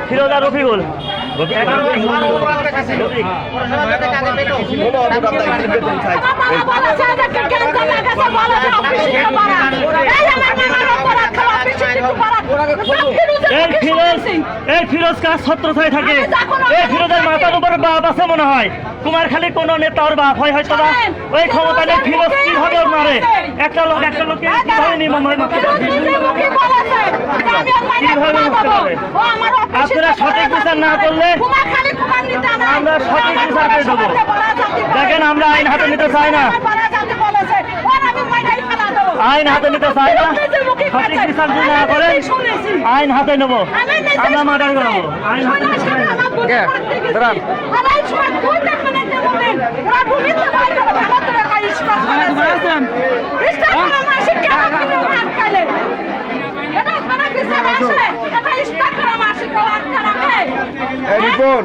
ফিরোজ আর রফিকুল এই ফিরোজ কাজ ছত্রছায় থাকে। এই ফিরোজের মাথার উপর বাপ আছে মনে হয়। তোমার খালি কোন নেতা ওর বাপ হয় হয়তো ওই ক্ষমতা নেই। ফিরোজ কিভাবে ওর মারে একটা লোককে কিভাবে নির্মম হয় আপনারা সঠিক বিচার না করলে আমরা সঠিক বিচার করে দেবো। দেখেন আমরা আইন হাতে নিতে চাই না, আইন হাতে নিতে চাই না। সঠিক বিচার যদি না করেন আইন হাতে নেবো, আমরা মার্ডার করবো। আইন হাতে রিপন